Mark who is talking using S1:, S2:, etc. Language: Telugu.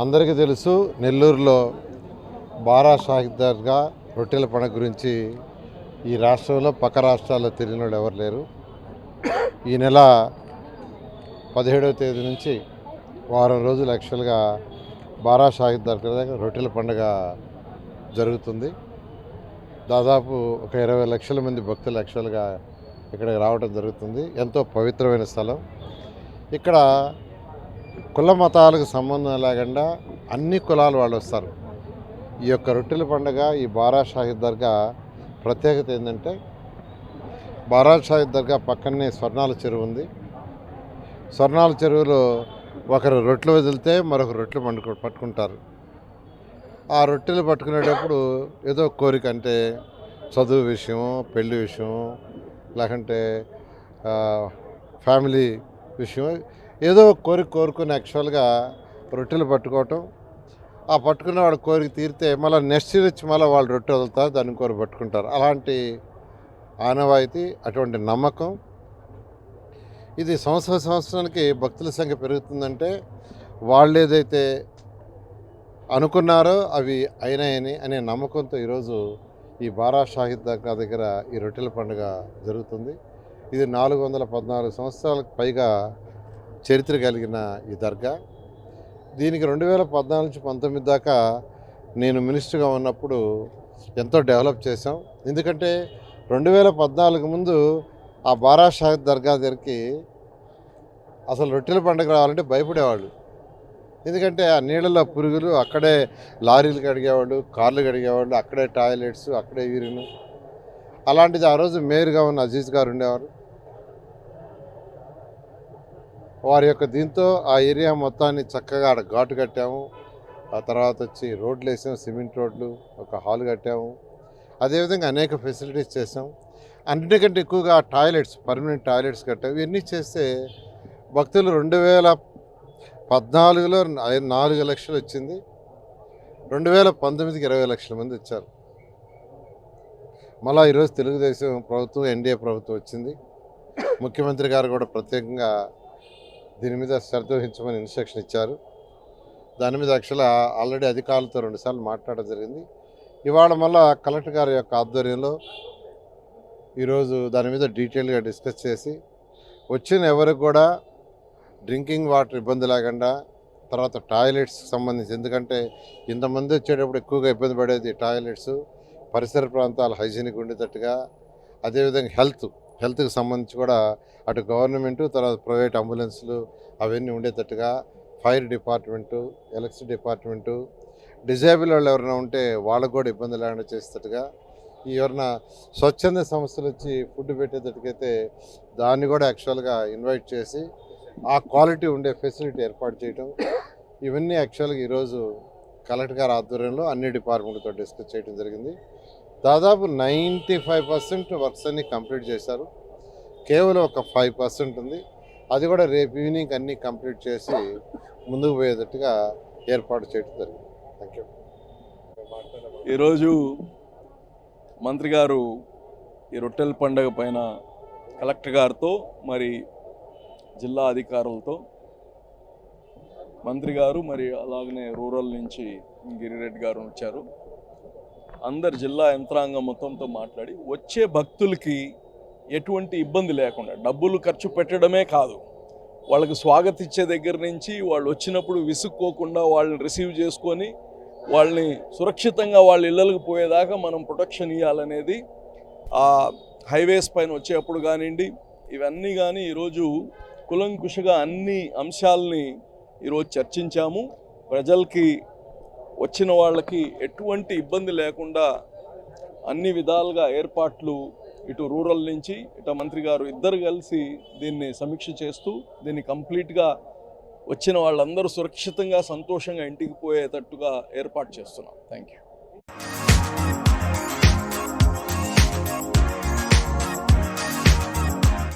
S1: అందరికీ తెలుసు, నెల్లూరులో బారా షాహిద్ దర్గా రొట్టెల పండుగ గురించి ఈ రాష్ట్రంలో పక్క రాష్ట్రాల్లో తెలియని వాళ్ళు ఎవరు లేరు. ఈ నెల 17వ తేదీ నుంచి వారం రోజులు యాక్చువల్గా బారా షాహిద్ దర్గా దగ్గర రొట్టెల పండుగ జరుగుతుంది. దాదాపు ఒక 20 లక్షల మంది భక్తులు యాక్చువల్గా ఇక్కడికి రావడం జరుగుతుంది. ఎంతో పవిత్రమైన స్థలం. ఇక్కడ కుల మతాలకు సంబంధం లేకుండా అన్ని కులాల వాళ్ళు వస్తారు. ఈ యొక్క రొట్టెల పండుగ, ఈ బారా షాహిద్ దర్గా ప్రత్యేకత ఏంటంటే, బారా షాహిద్ దర్గా పక్కనే స్వర్ణాల చెరువు ఉంది. స్వర్ణాల చెరువులో ఒకరు రొట్టెలు వదిలితే మరొక రొట్టెలు పట్టుకుంటారు. ఆ రొట్టెలు పట్టుకునేటప్పుడు ఏదో కోరిక, అంటే చదువు విషయం, పెళ్లి విషయం, లేకంటే ఫ్యామిలీ విషయం, ఏదో కోరుకుని యాక్చువల్గా రొట్టెలు పట్టుకోవటం. ఆ పట్టుకున్న వాడు కోరిక తీరితే మళ్ళీ నెక్స్ట్ వచ్చి మళ్ళీ వాళ్ళు రొట్టె వదులుతారు, దాన్ని కోరి పట్టుకుంటారు. అలాంటి ఆనవాయితీ, అటువంటి నమ్మకం. ఇది సంవత్సరానికి భక్తుల సంఖ్య పెరుగుతుందంటే వాళ్ళు ఏదైతే అనుకున్నారో అవి అయినాయని అనే నమ్మకంతో ఈరోజు ఈ బారా షాహిద్ దర్గా దగ్గర ఈ రొట్టెల పండుగ జరుగుతుంది. ఇది 414 సంవత్సరాలకు పైగా చరిత్ర కలిగిన ఈ దర్గా. దీనికి 2014 నుంచి 19 దాకా నేను మినిస్టర్గా ఉన్నప్పుడు ఎంతో డెవలప్ చేశాం. ఎందుకంటే 2014 ముందు ఆ బారా షాహిద్ దర్గా దగ్గరికి అసలు రొట్టెల పండుగ రావాలంటే భయపడేవాళ్ళు. ఎందుకంటే ఆ నీళ్ళలో పురుగులు, అక్కడే లారీలు కడిగేవాళ్ళు, కార్లు కడిగేవాళ్ళు, అక్కడే టాయిలెట్స్, అక్కడే యూరిన్. అలాంటిది ఆ రోజు మేయర్గా ఉన్న అజీజ్ గారు ఉండేవారు. వారి యొక్క దీంతో ఆ ఏరియా మొత్తాన్ని చక్కగా ఆడ ఘాటు కట్టాము. ఆ తర్వాత వచ్చి రోడ్లు వేసాము, సిమెంట్ రోడ్లు, ఒక హాల్ కట్టాము. అదేవిధంగా అనేక ఫెసిలిటీస్ చేసాం. అన్నిటికంటే ఎక్కువగా టాయిలెట్స్, పర్మనెంట్ టాయిలెట్స్ కట్టాము. ఇవన్నీ చేస్తే భక్తులు 2014లో 4 లక్షలు వచ్చింది. 2019కి 20 లక్షల మంది వచ్చారు. మళ్ళీ ఈరోజు తెలుగుదేశం ప్రభుత్వం, ఎన్డీఏ ప్రభుత్వం వచ్చింది. ముఖ్యమంత్రి గారు కూడా ప్రత్యేకంగా దీని మీద శ్రద్ధ వహించమని ఇన్స్ట్రక్షన్ ఇచ్చారు. దాని మీద యాక్చువల్గా ఆల్రెడీ అధికారులతో 2 సార్లు మాట్లాడడం జరిగింది. ఇవాళ మళ్ళా కలెక్టర్ గారి యొక్క ఆధ్వర్యంలో ఈరోజు దాని మీద డీటెయిల్గా డిస్కస్ చేసి వచ్చిన ఎవరికి కూడా డ్రింకింగ్ వాటర్ ఇబ్బంది లేకుండా, తర్వాత టాయిలెట్స్కి సంబంధించి, ఎందుకంటే ఇంతమంది వచ్చేటప్పుడు ఎక్కువగా ఇబ్బంది పడేది టాయిలెట్స్, పరిసర ప్రాంతాలు హైజీనిక్ ఉండేటట్టుగా, అదేవిధంగా హెల్త్కి సంబంధించి కూడా అటు గవర్నమెంటు, తర్వాత ప్రైవేట్ అంబులెన్స్లు అవన్నీ ఉండేటట్టుగా, fire department, electricity department, disable వాళ్ళు ఎవరైనా ఉంటే వాళ్ళకు కూడా ఇబ్బంది లేకుండా చేసేటట్టుగా, ఎవరైనా స్వచ్ఛంద సంస్థలు వచ్చి ఫుడ్ పెట్టేటట్టుకైతే దాన్ని కూడా యాక్చువల్గా ఇన్వైట్ చేసి ఆ క్వాలిటీ ఉండే ఫెసిలిటీ ఏర్పాటు చేయడం, ఇవన్నీ యాక్చువల్గా ఈరోజు కలెక్టర్ గారి ఆధ్వర్యంలో అన్ని డిపార్ట్మెంట్తో డిస్కస్ చేయడం జరిగింది. దాదాపు 95% వర్క్స్ అన్నీ కంప్లీట్ చేశారు. కేవలం ఒక 5% ఉంది. అది కూడా రేపు ఈవినింగ్ అన్నీ కంప్లీట్ చేసి ముందుకు పోయేటట్టుగా ఏర్పాటు చేయడం జరిగింది. Thank you.
S2: ఈరోజు మంత్రి గారు ఈ రొట్టెల పండుగ పైన కలెక్టర్ గారితో, మరి జిల్లా అధికారులతో, మంత్రి గారు, మరి అలాగనే రూరల్ నుంచి గిరిరెడ్డి గారు వచ్చారు. అందరు జిల్లా యంత్రాంగం మొత్తంతో మాట్లాడి వచ్చే భక్తులకి ఎటువంటి ఇబ్బంది లేకుండా, డబ్బులు ఖర్చు పెట్టడమే కాదు, వాళ్ళకి స్వాగతించే దగ్గర నుంచి వాళ్ళు వచ్చినప్పుడు విసుక్కోకుండా వాళ్ళని రిసీవ్ చేసుకొని వాళ్ళని సురక్షితంగా వాళ్ళ ఇళ్ళకి పోయేదాకా మనం ప్రొటెక్షన్ ఇవ్వాలనేది ఆ హైవేస్ పైన వచ్చేప్పుడు కానివ్వండి, ఇవన్నీ కానీ ఈరోజు కులంకుషగా అన్ని అంశాలని ఈరోజు చర్చించాము. ప్రజలకి, వచ్చిన వాళ్ళకి ఎటువంటి ఇబ్బంది లేకుండా అన్ని విధాలుగా ఏర్పాట్లు ఇటు రూరల్ నుంచి ఇటు మంత్రి గారు ఇద్దరు కలిసి దీన్ని సమీక్ష చేస్తూ దీన్ని కంప్లీట్గా వచ్చిన వాళ్ళందరూ సురక్షితంగా, సంతోషంగా ఇంటికి పోయేటట్టుగా ఏర్పాటు చేస్తున్నాం. Thank you.